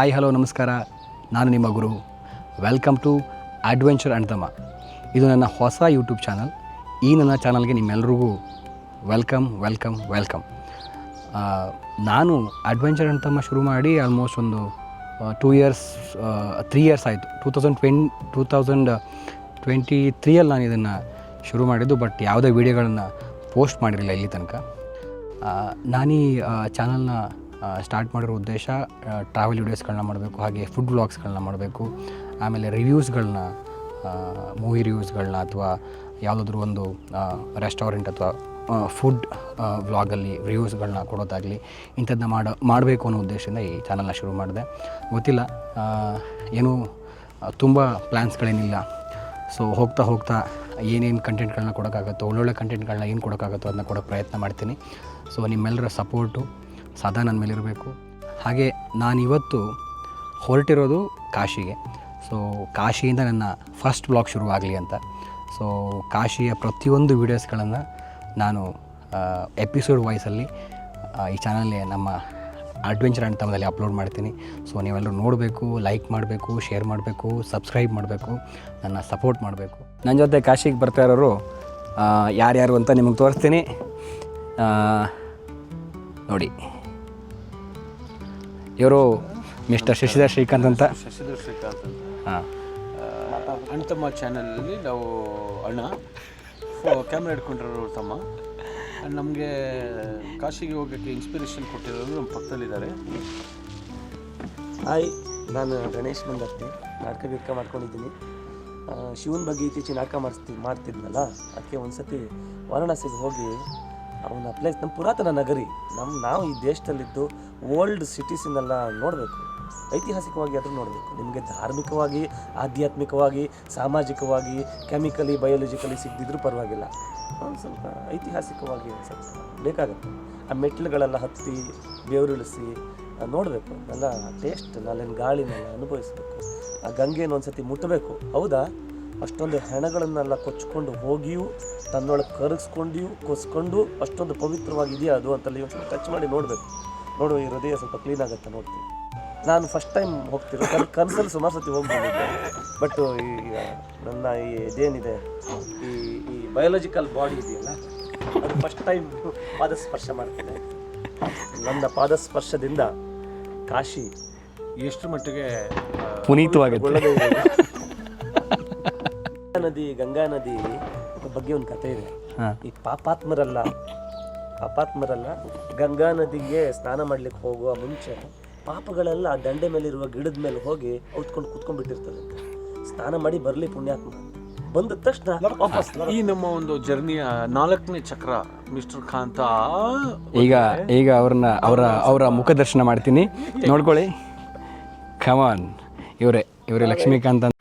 Hi hello ನಮಸ್ಕಾರ, ನಾನು ನಿಮ್ಮ ಗುರು. ವೆಲ್ಕಮ್ ಟು ಅಡ್ವೆಂಚರ್ ಆ್ಯಂಡ್ ತಮ್ಮ. ಇದು ನನ್ನ ಹೊಸ ಯೂಟ್ಯೂಬ್ ಚಾನಲ್. ಈ ನನ್ನ ಚಾನಲ್ಗೆ ನಿಮ್ಮೆಲ್ರಿಗೂ ವೆಲ್ಕಮ್. ನಾನು ಅಡ್ವೆಂಚರ್ ಆ್ಯಂಡ್ ತಮ್ಮ ಶುರು ಮಾಡಿ ಆಲ್ಮೋಸ್ಟ್ ಒಂದು 3 ಇಯರ್ಸ್ ಆಯಿತು. 2023 ನಾನು ಇದನ್ನು ಶುರು ಮಾಡಿದ್ದು. ಬಟ್ ಯಾವುದೇ ವೀಡಿಯೋಗಳನ್ನು ಪೋಸ್ಟ್ ಮಾಡಿರಲಿಲ್ಲ ಇಲ್ಲಿ ತನಕ. ನಾನೀ ಚಾನಲ್ನ ಸ್ಟಾರ್ಟ್ ಮಾಡಿರೋ ಉದ್ದೇಶ ಟ್ರಾವೆಲ್ ವೀಡಿಯೋಸ್ಗಳನ್ನ ಮಾಡಬೇಕು, ಹಾಗೆ ಫುಡ್ ವ್ಲಾಗ್ಸ್ಗಳನ್ನ ಮಾಡಬೇಕು, ಆಮೇಲೆ ರಿವ್ಯೂಸ್ಗಳನ್ನ, ಮೂವಿ ರಿವ್ಯೂಸ್ಗಳನ್ನ ಅಥವಾ ಯಾವುದಾದ್ರೂ ಒಂದು ರೆಸ್ಟೋರೆಂಟ್ ಅಥವಾ ಫುಡ್ ವ್ಲಾಗಲ್ಲಿ ರಿವ್ಯೂಸ್ಗಳನ್ನ ಕೊಡೋದಾಗಲಿ ಇಂಥದ್ದನ್ನ ಮಾಡಬೇಕು ಅನ್ನೋ ಉದ್ದೇಶದಿಂದ ಈ ಚಾನಲ್ನ ಶುರು ಮಾಡಿದೆ. ಗೊತ್ತಿಲ್ಲ, ಏನೂ ತುಂಬ ಪ್ಲ್ಯಾನ್ಸ್ಗಳೇನಿಲ್ಲ. ಸೊ ಹೋಗ್ತಾ ಏನೇನು ಕಂಟೆಂಟ್ಗಳನ್ನ ಕೊಡೋಕ್ಕಾಗುತ್ತೋ, ಒಳ್ಳೊಳ್ಳೆ ಕಂಟೆಂಟ್ಗಳನ್ನ ಏನು ಕೊಡೋಕ್ಕಾಗುತ್ತೋ ಅದನ್ನ ಕೊಡೋಕ್ಕೆ ಪ್ರಯತ್ನ ಮಾಡ್ತೀನಿ. ಸೊ ನಿಮ್ಮೆಲ್ಲರ ಸಪೋರ್ಟು ಸದಾ ನನ್ನ ಮೇಲಿರಬೇಕು. ಹಾಗೆ ನಾನಿವತ್ತು ಹೊರಟಿರೋದು ಕಾಶಿಗೆ. ಸೊ ಕಾಶಿಯಿಂದ ನನ್ನ ಫಸ್ಟ್ ಬ್ಲಾಗ್ ಶುರುವಾಗಲಿ ಅಂತ. ಸೊ ಕಾಶಿಯ ಪ್ರತಿಯೊಂದು ವೀಡಿಯೋಸ್ಗಳನ್ನು ನಾನು ಎಪಿಸೋಡ್ ವಾಯ್ಸಲ್ಲಿ ಈ ಚಾನಲ್ಗೆ ನಮ್ಮ ಅಡ್ವೆಂಚರ್ ಆ್ಯಂಡ್ ತಮ್ಮದಲ್ಲಿ ಅಪ್ಲೋಡ್ ಮಾಡ್ತೀನಿ. ಸೊ ನೀವೆಲ್ಲರೂ ನೋಡಬೇಕು, ಲೈಕ್ ಮಾಡಬೇಕು, ಶೇರ್ ಮಾಡಬೇಕು, ಸಬ್ಸ್ಕ್ರೈಬ್ ಮಾಡಬೇಕು, ನನ್ನ ಸಪೋರ್ಟ್ ಮಾಡಬೇಕು. ನನ್ನ ಜೊತೆ ಕಾಶಿಗೆ ಬರ್ತಾ ಇರೋರು ಯಾರ್ಯಾರು ಅಂತ ನಿಮಗೆ ತೋರಿಸ್ತೀನಿ. ನೋಡಿ, ಇವರು ಮಿಸ್ಟರ್ ಶಶಿಧರ್ ಶ್ರೀಕಾಂತ್ ಅಂತ. ಹಾಂ, ಅಣ್ತಮ್ಮ ಚಾನಲಲ್ಲಿ ನಾವು ಅಣ್ಣ ಕ್ಯಾಮ್ರಾ ಹಿಡ್ಕೊಂಡಿರೋರು ತಮ್ಮ. ನಮಗೆ ಕಾಶಿಗೆ ಹೋಗೋಕ್ಕೆ ಇನ್ಸ್ಪಿರೇಷನ್ ಕೊಟ್ಟಿರೋರು ನಮ್ಮ ಪಕ್ಕದಲ್ಲಿದ್ದಾರೆ. ಹಾಯ್, ನಾನು ಗಣೇಶ್ ಬಂದರ್ತಿ. ನಾಟಕ ಮಾಡ್ಕೊಂಡಿದ್ದೀನಿ. ಶಿವನ ಬಗ್ಗೆ ಇತ್ತೀಚೆಗೆ ನಾಟಕ ಮಾಡ್ತಿದ್ನಲ್ಲ, ಅದಕ್ಕೆ ಒಂದು ಸತಿ ವಾರಣಾಸಿಗೆ ಹೋಗಿ ಅವನ ಪ್ಲೇಸ್, ನಮ್ಮ ಪುರಾತನ ನಗರಿ, ನಾವು ಈ ದೇಶದಲ್ಲಿದ್ದು ಓಲ್ಡ್ ಸಿಟೀಸನ್ನೆಲ್ಲ ನೋಡಬೇಕು, ಐತಿಹಾಸಿಕವಾಗಿ ಆದರೂ ನೋಡಬೇಕು. ನಿಮಗೆ ಧಾರ್ಮಿಕವಾಗಿ, ಆಧ್ಯಾತ್ಮಿಕವಾಗಿ, ಸಾಮಾಜಿಕವಾಗಿ, ಕೆಮಿಕಲಿ, ಬಯೋಲಜಿಕಲಿ ಸಿಗದಿದ್ರೂ ಪರವಾಗಿಲ್ಲ, ಒಂದು ಸ್ವಲ್ಪ ಐತಿಹಾಸಿಕವಾಗಿ ಒಂದು ಸ್ವಲ್ಪ ಬೇಕಾಗುತ್ತೆ. ಆ ಮೆಟ್ಲುಗಳೆಲ್ಲ ಹತ್ತಿ ಬೆವರಿಳಿಸಿ ನೋಡಬೇಕು, ಅದನ್ನೆಲ್ಲ ಟೇಸ್ಟ್, ಅಲ್ಲಿನ ಗಾಳಿನೆಲ್ಲ ಅನುಭವಿಸ್ಬೇಕು. ಆ ಗಂಗೆಯನ್ನು ಒಂದು ಸತಿ ಮುಟ್ಟಬೇಕು. ಹೌದಾ, ಅಷ್ಟೊಂದು ಹೆಣಗಳನ್ನೆಲ್ಲ ಕೊಚ್ಕೊಂಡು ಹೋಗಿಯೂ ತನ್ನೊಳಗೆ ಕೊಸ್ಕೊಂಡು ಅಷ್ಟೊಂದು ಪವಿತ್ರವಾಗಿದೆಯಾ ಅದು ಅಂತಲ್ಲಿ ಒಂದು ಸ್ವಲ್ಪ ಟಚ್ ಮಾಡಿ ನೋಡಬೇಕು. ನೋಡು, ಈ ಹೃದಯ ಸ್ವಲ್ಪ ಕ್ಲೀನ್ ಆಗುತ್ತೆ ನೋಡ್ತೀವಿ. ನಾನು ಫಸ್ಟ್ ಟೈಮ್ ಹೋಗ್ತಿರೋ ಕನಸಲ್ಲಿ ಸುಮಾರು ಸತಿ ಹೋಗ್ಬಂದಿದ್ದೆ. ಬಟ್ ಈಗ ನನ್ನ ಇದೇನಿದೆ, ಈ ಬಯೋಲಜಿಕಲ್ ಬಾಡಿ ಇದೆಯಲ್ಲ, ಅದು ಫಸ್ಟ್ ಟೈಮ್ ಪಾದಸ್ಪರ್ಶ ಮಾಡ್ತಿದೆ. ನನ್ನ ಪಾದಸ್ಪರ್ಶದಿಂದ ಕಾಶಿ ಎಷ್ಟು ಮಟ್ಟಿಗೆ ಪುನೀತವಾಗುತ್ತೆ. ಗಂಗಾ ನದಿ ಬಗ್ಗೆ ಒಂದು ಕಥೆ ಇದೆ. ಈ ಪಾಪಾತ್ಮರಲ್ಲ ಗಂಗಾ ನದಿಗೆ ಸ್ನಾನ ಮಾಡ್ಲಿಕ್ಕೆ ಹೋಗುವ ಮುಂಚೆ ಪಾಪಗಳೆಲ್ಲ ಆ ದಂಡೆ ಮೇಲಿರುವ ಗಿಡದ ಮೇಲೆ ಹೋಗಿ ಔತ್ಕೊಂಡು ಕುತ್ಕೊಂಡ್ಬಿಟ್ಟಿರ್ತದೆ. ಸ್ನಾನ ಮಾಡಿ ಬರಲಿ ಪುಣ್ಯಾತ್ಮ, ಬಂದ ತಕ್ಷಣ ವಾಪಸ್. ಈ ನಮ್ಮ ಒಂದು ಜರ್ನಿಯ 4ನೇ ಚಕ್ರ ಮಿಸ್ಟರ್ ಕಾಂತ. ಈಗ ಅವರ ಮುಖದರ್ಶನ ಮಾಡ್ತೀನಿ, ನೋಡ್ಕೊಳ್ಳಿ. ಕಮಾನ್, ಇವರೇ ಲಕ್ಷ್ಮೀಕಾಂತ್ ಅಂತ.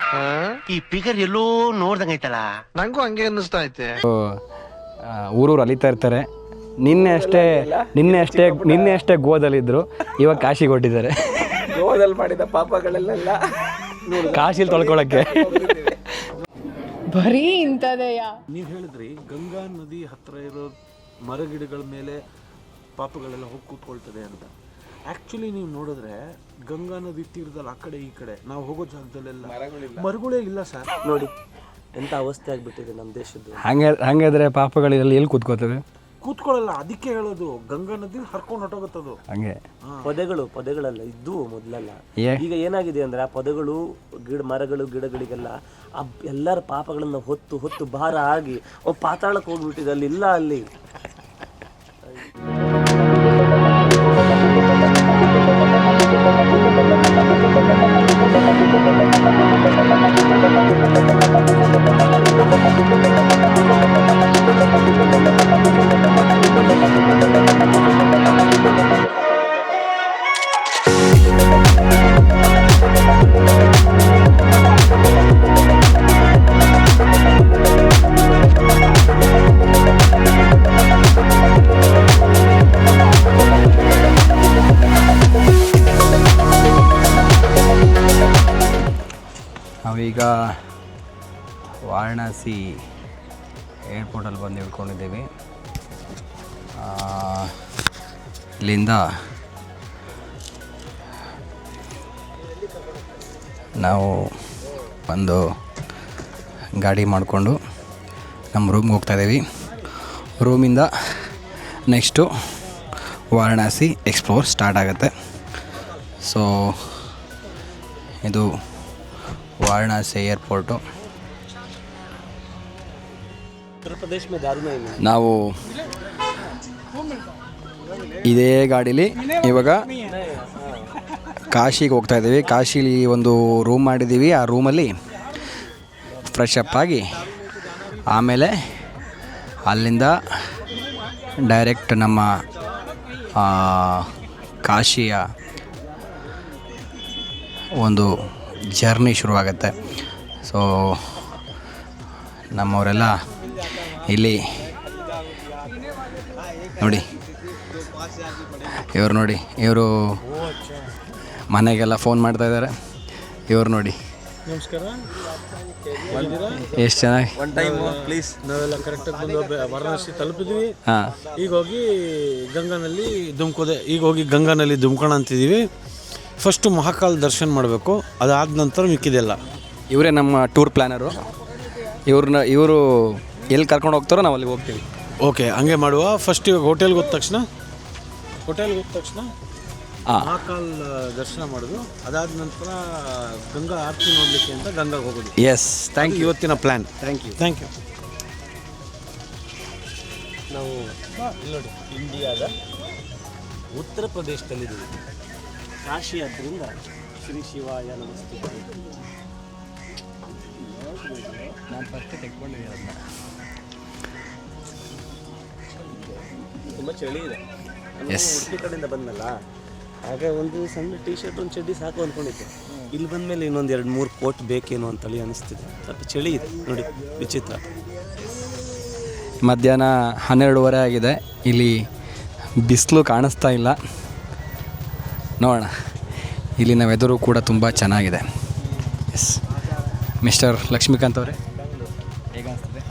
ಈ ಪಿಗರ್ ಎಲ್ಲೋ ನೋಡ್ದಂಗೈತಲ್ಲ, ನಂಗೂ ಹಂಗೆ ಅನ್ನಿಸ್ತಾ ಐತೆ. ಊರೂರು ಅಲಿತಾ ಇರ್ತಾರೆ. ನಿನ್ನೆ ಅಷ್ಟೇ ಗೋದಲ್ಲಿದ್ರು, ಇವಾಗ ಕಾಶಿಗೆ ಹೊಟ್ಟಿದ್ದಾರೆ. ಗೋದಲ್ಲಿ ಮಾಡಿದ ಪಾಪಗಳೆಲ್ಲ ಕಾಶಿಲಿ ತೊಳ್ಕೊಳಕ್ಕೆ. ಬರೀ ಇಂಥದೆಯಾ? ನೀವು ಹೇಳಿದ್ರಿ ಗಂಗಾ ನದಿ ಹತ್ರ ಇರೋ ಮರಗಿಡಗಳ ಮೇಲೆ ಪಾಪಗಳೆಲ್ಲ ಹೋಗಿ ಕೂತ್ಕೊಳ್ತದೆ ಅಂತ. ಆ್ಯಕ್ಚುಲಿ ನೀವು ನೋಡಿದ್ರೆ ಗಂಗಾ ನದಿ ತೀರದಲ್ಲಿ ಆ ಕಡೆ ಈ ಕಡೆ ನಾವು ಹೋಗೋ ಜಾಗದಲ್ಲೆಲ್ಲ ಮರಗಳೇ ಇಲ್ಲ ಸರ್. ನೋಡಿ ಎಂಥ ಅವಸ್ಥೆ ಆಗಿಬಿಟ್ಟಿದೆ ನಮ್ಮ ದೇಶದ್ದು. ಹಾಗಾದ್ರೆ ಪಾಪಗಳಲ್ಲಿ ಎಲ್ಲಿ ಕೂತ್ಕೋತವೆ? ಕೂತ್ಕೊಳ್ಳಲ್ಲ. ಅದಕ್ಕೆ ಹೇಳೋದು, ಗಂಗಾ ನದಿ ಹರ್ಕೊಂಡು ಹೊಟ್ಟೋಗುತ್ತದು. ಹಂಗೆ ಪೊದೆಗಳೆಲ್ಲ ಇದ್ದು ಮೊದಲೆಲ್ಲ. ಈಗ ಏನಾಗಿದೆ ಅಂದ್ರೆ ಆ ಪೊದೆಗಳು, ಮರಗಳು, ಗಿಡಗಳಿಗೆಲ್ಲ ಎಲ್ಲರ ಪಾಪಗಳನ್ನ ಹೊತ್ತು ಭಾರ ಆಗಿ ಪಾತಾಳಕ್ಕೆ ಹೋಗ್ಬಿಟ್ಟಿದೆ. ಅಲ್ಲಿ ಇಲ್ಲ, ಅಲ್ಲಿ ನಾವೀಗ ವಾರಣಾಸಿ ಏರ್ಪೋರ್ಟಲ್ಲಿ ಬಂದು ಇಳ್ಕೊಂಡಿದ್ದೀವಿ. ಇಲ್ಲಿಂದ ನಾವು ಒಂದು ಗಾಡಿ ಮಾಡಿಕೊಂಡು ನಮ್ಮ ರೂಮ್ಗೆ ಹೋಗ್ತಾಯಿದ್ದೀವಿ. ರೂಮಿಂದ ನೆಕ್ಸ್ಟು ವಾರಣಾಸಿ ಎಕ್ಸ್ಪ್ಲೋರ್ ಸ್ಟಾರ್ಟ್ ಆಗುತ್ತೆ. ಸೊ ಇದು ವಾರಣಾಸಿ ಏರ್ಪೋರ್ಟು. ಉತ್ತರ ಪ್ರದೇಶ में दारू नहीं मिलती. ನಾವು ಇದೇ ಗಾಡೀಲಿ ಇವಾಗ ಕಾಶಿಗೆ ಹೋಗ್ತಾಯಿದ್ದೀವಿ. ಕಾಶಿಲಿ ಒಂದು ರೂಮ್ ಮಾಡಿದ್ದೀವಿ. ಆ ರೂಮಲ್ಲಿ ಫ್ರೆಶ್ ಅಪ್ ಆಗಿ ಆಮೇಲೆ ಅಲ್ಲಿಂದ ಡೈರೆಕ್ಟ್ ನಮ್ಮ ಕಾಶಿಯ ಒಂದು ಜರ್ನಿ ಶುರುವಾಗುತ್ತೆ. ಸೊ ನಮ್ಮವರೆಲ್ಲ ಇಲ್ಲಿ ನೋಡಿ, ಇವರು ನೋಡಿ, ಇವರು ಮನೆಗೆಲ್ಲ ಫೋನ್ ಮಾಡ್ತಾಯಿದ್ದಾರೆ. ಇವ್ರು ನೋಡಿ ನಮಸ್ಕಾರ, ಎಷ್ಟು ಚೆನ್ನಾಗಿ ಒನ್ ಟೈಮ್ ಪ್ಲೀಸ್. ನಾವೆಲ್ಲ ಕರೆಕ್ಟಾಗಿ ಬಂದು ವಾರಣಾಸಿ ತಲುಪಿದ್ವಿ. ಹಾಂ, ಈಗ ಹೋಗಿ ಗಂಗಾನಲ್ಲಿ ಧುಮ್ಕೋಣ ಅಂತಿದ್ದೀವಿ. ಫಸ್ಟು ಮಹಾಕಾಲ್ ದರ್ಶನ ಮಾಡಬೇಕು, ಅದಾದ ನಂತರ ಮಿಕ್ಕಿದೆಲ್ಲ. ಇವರೇ ನಮ್ಮ ಟೂರ್ ಪ್ಲ್ಯಾನರು. ಇವರು ಎಲ್ಲಿ ಕರ್ಕೊಂಡು ಹೋಗ್ತಾರೋ ನಾವು ಅಲ್ಲಿಗೆ ಹೋಗ್ತೀವಿ. ಓಕೆ, ಹಂಗೆ ಮಾಡುವ. ಫಸ್ಟ್ ಇವಾಗ ಹೋಟೆಲ್ಗೆ ಹೋದ ತಕ್ಷಣ ಮಹಾಕಾಲ್ ದರ್ಶನ ಮಾಡೋದು, ಅದಾದ ನಂತರ ಗಂಗಾ ಆರತಿ ನೋಡಲಿಕ್ಕೆ ಅಂತ ಗಂಗಾಗೆ ಹೋಗೋದು. Yes, thank you. ಇವತ್ತಿನ plan. Thank you. Thank you. ನಾವು ನೋಡಿ ಇಂಡಿಯಾದ ಉತ್ತರ ಪ್ರದೇಶದಲ್ಲಿದ್ದೀವಿ. ಕಾಶಿ ಆದ್ದರಿಂದ ಶ್ರೀ ಶಿವಾಯ ನಮಸ್ತೆ. ನಾನು ಫಸ್ಟ್ ತೆಕ್ಕೊಂಡಿದ್ದೀನಿ ಅದನ್ನ. ತುಂಬ ಚಳಿ ಇದೆ. Yes. ಉಡುಪಿ ಕಡೆಯಿಂದ ಬಂದಲ್ಲ, ಆಗ ಒಂದು ಸಣ್ಣ ಟೀ ಶರ್ಟ್ ಒಂದು ಚಡ್ಡಿ ಸಾಕು ಅಂದ್ಕೊಂಡಿದ್ದೆ. ಇಲ್ಲಿ ಬಂದಮೇಲೆ ಇನ್ನೊಂದು 2-3 ಕೋಟ್ ಬೇಕೇನೋ ಅಂತೇಳಿ ಅನಿಸ್ತಿದೆ. ಸ್ವಲ್ಪ ಚಳಿ ಇದೆ ನೋಡಿ, ವಿಚಿತ್ರ. ಮಧ್ಯಾಹ್ನ 12:30 ಆಗಿದೆ. ಇಲ್ಲಿ ಬಿಸಿಲು ಕಾಣಿಸ್ತಾ ಇಲ್ಲ. ನೋಡೋಣ, ಇಲ್ಲಿನ ವೆದರು ಕೂಡ ತುಂಬ ಚೆನ್ನಾಗಿದೆ. ಎಸ್, ಮಿಸ್ಟರ್ ಲಕ್ಷ್ಮೀಕಾಂತ್ ಅವರೇ, ಹೇಗೆ ಅನಿಸ್ತದೆ?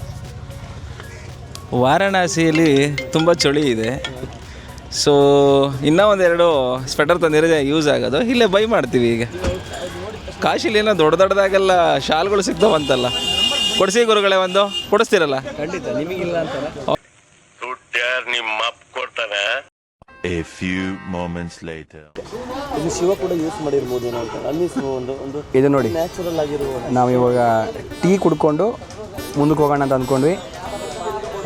ವಾರಣಾಸಿಯಲ್ಲಿ ತುಂಬ ಚಳಿ ಇದೆ. ಸೊ ಇನ್ನೂ ಒಂದೆರಡು ಸ್ವೆಟರ್ ತಂದಿರೋದೇ ಯೂಸ್ ಆಗೋದು. ಇಲ್ಲೇ ಬೈ ಮಾಡ್ತೀವಿ. ಈಗ ಕಾಶಿಲಿ ಏನೋ ದೊಡ್ಡದಾಗೆಲ್ಲ ಶಾಲ್ಗಳು ಸಿಗ್ತಾವಂತಲ್ಲ, ಕೊಡಿಸಿ ಗುರುಗಳೇ, ಒಂದು ಕೊಡಿಸ್ತೀರಲ್ಲ? ಖಂಡಿತ, ನಿಮಗಿಲ್ಲ ಅಂತಾರೆ. ನಿಮ್ಮ ಅಪ್ಪ ಕೊಡ್ತಾನೆ. A few moments later. ಇದು ಶಿವ ಕೂಡ ಯೂಸ್ ಮಾಡಿರ್ಬೋದೇನೋ ಅಂತ ಅನ್ನಿಸುವ ಒಂದು ಇದು ನೋಡಿ, ನ್ಯಾಚುರಲ್ ಆಗಿರುವ. ನಾವು ಇವಾಗ ಟೀ ಕುಡ್ಕೊಂಡು ಮುಂದಕ್ಕೆ ಹೋಗೋಣ ಅಂತ ಅಂದ್ಕೊಂಡ್ವಿ.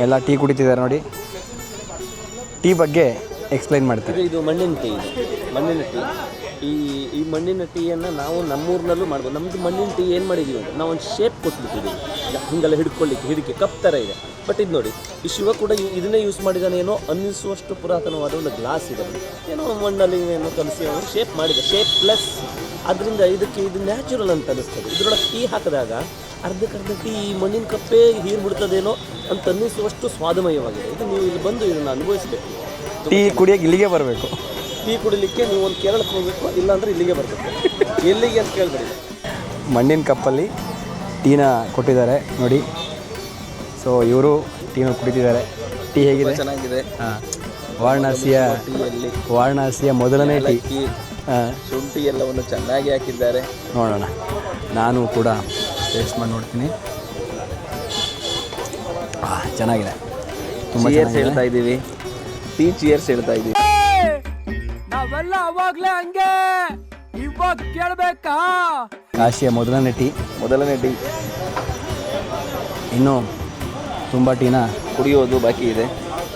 ಎಲ್ಲ ಟೀ ಕುಡಿತಿದ್ದಾರೆ ನೋಡಿ. ಟೀ ಬಗ್ಗೆ ಎಕ್ಸ್ಪ್ಲೈನ್ ಮಾಡ್ತಾರೆ. ಇದು ಮಣ್ಣಿನ ಟೀ. ಮಣ್ಣಿನ ಟೀ. ಈ ಮಣ್ಣಿನ ಟೀಯನ್ನು ನಾವು ನಮ್ಮೂರಿನಲ್ಲೂ ಮಾಡ್ಬೋದು. ನಮ್ಮದು ಮಣ್ಣಿನ ಟೀ ಏನು ಮಾಡಿದ್ದೀವಿ ಅಂದರೆ ನಾವು ಒಂದು ಶೇಪ್ ಕೊಟ್ಬಿಟ್ಟಿದ್ದೀವಿ. ಹಿಂಗೆಲ್ಲ ಹಿಡ್ಕೆ ಕಪ್ ಥರ ಇದೆ. ಬಟ್ ಇದು ನೋಡಿ, ಈ ಶಿವ ಕೂಡ ಇದನ್ನೇ ಯೂಸ್ ಮಾಡಿದಾನೇನೋ ಅನ್ನಿಸುವಷ್ಟು ಪುರಾತನವಾದ ಒಂದು ಗ್ಲಾಸ್ ಇದೆ. ಏನೋ ಮಣ್ಣಲ್ಲಿ ಏನೋ ಕಲಿಸಿ ಅವನು ಶೇಪ್ ಮಾಡಿದೆ. ಶೇಪ್ ಪ್ಲಸ್ ಅದರಿಂದ ಇದು ನ್ಯಾಚುರಲ್ ಅಂತ ಅನಿಸ್ತದೆ. ಇದರೊಳಗೆ ಟೀ ಹಾಕಿದಾಗ ಅರ್ಧಕ್ಕರ್ಧ ಟೀ ಈ ಮಣ್ಣಿನ ಕಪ್ಪೇ ಹೀರ್ಬಿಡ್ತದೇನೋ ಅಂತ ಅನ್ನಿಸುವಷ್ಟು ಸ್ವಾದಮಯವಾಗಿದೆ. ಇದು ನೀವು ಇಲ್ಲಿ ಬಂದು ಇದನ್ನು ಅನುಭವಿಸಬೇಕು. ಟೀ ಕುಡಿಯೋಕೆ ಇಲ್ಲಿಗೆ ಬರಬೇಕು. ಟೀ ಕುಡಿಲಿಕ್ಕೆ ನೀವು ಒಂದು ಕೇರಳಕ್ಕೆ ಹೋಗಬೇಕು, ಇಲ್ಲಾಂದರೆ ಇಲ್ಲಿಗೆ ಬರಬೇಕು. ಎಲ್ಲಿಗೆ ಅಂತ ಕೇಳಬೇಡಿ. ಮಣ್ಣಿನ ಕಪ್ಪಲ್ಲಿ ಟೀನ ಕೊಟ್ಟಿದ್ದಾರೆ ನೋಡಿ. ಸೊ ಇವರು ಟೀನ ಕುಡಿತಿದ್ದಾರೆ. ಟೀ ಹೇಗಿದೆ? ಚೆನ್ನಾಗಿದೆ. ಹಾಂ, ವಾರಣಾಸಿಯ ಮೊದಲನೇ ಟೀ. ಹಾಂ, ಶುಂಠಿ ಎಲ್ಲವನ್ನು ಚೆನ್ನಾಗಿ ಹಾಕಿದ್ದಾರೆ. ನೋಡೋಣ, ನಾನು ಕೂಡ ಟೇಸ್ಟ್ ಮಾಡಿ ನೋಡ್ತೀನಿ. ಚೆನ್ನಾಗಿದೆ, ತುಂಬ ಚಿಯರ್ಸ್ ಹೇಳ್ತಾ ಇದ್ದೀವಿ. ಟೀ ಚಿಯರ್ಸ್ ಹೇಳ್ತಾ ಇದ್ದೀವಿ. ನಾವೆಲ್ಲ ಅವಾಗ್ಲೇ ಹಂಗೆ, ಇವಾಗ ಕೇಳ್ಬೇಕಾ? ಕಾಶಿಯ ಮೊದಲನೇ ಟೀ. ಇನ್ನೂ ತುಂಬ ಟೀನ ಕುಡಿಯೋದು ಬಾಕಿ ಇದೆ.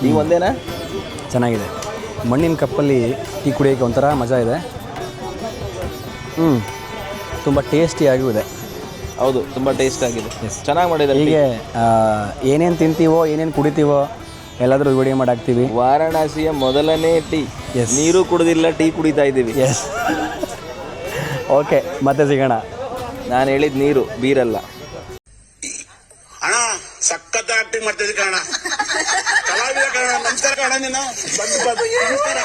ನೀವು ಒಂದೇನಾ? ಚೆನ್ನಾಗಿದೆ. ಮಣ್ಣಿನ ಕಪ್ಪಲ್ಲಿ ಟೀ ಕುಡಿಯೋಕ್ಕೆ ಒಂಥರ ಮಜಾ ಇದೆ. ತುಂಬ ಟೇಸ್ಟಿಯಾಗೂ ಇದೆ. ಹೌದು, ತುಂಬ ಟೇಸ್ಟ್ ಆಗಿದೆ. ಚೆನ್ನಾಗಿ ಮಾಡಿದ್ದಾರೆ. ಹೀಗೆ ಏನೇನು ತಿಂತೀವೋ, ಏನೇನು ಕುಡಿತೀವೋ ಎಲ್ಲಾದರೂ ವಿಡಿಯೋ ಮಾಡಿ ಹಾಕ್ತೀವಿ. ವಾರಣಾಸಿಯ ಮೊದಲನೇ ಟೀ. Yes. ನೀರು ಕುಡಿದಿಲ್ಲ, ಟೀ ಕುಡಿತಾ ಇದ್ದೀವಿ. ಎಸ್, ಓಕೆ, ಮತ್ತೆ ಸಿಗೋಣ. ನಾನು ಹೇಳಿದ ನೀರು, ಬೀರಲ್ಲ. ಅಣ್ಣ ಸಖತ್ ಆಕ್ಟಿಂಗ್ ಮಾಡ್ತಿದ್ದೆ ಕಣ, ಕಲಾವಿದ ಕಣ. ನಮಸ್ಕಾರ ಕಣ, ನೀನು ಬಂದು ನಮಸ್ಕಾರ.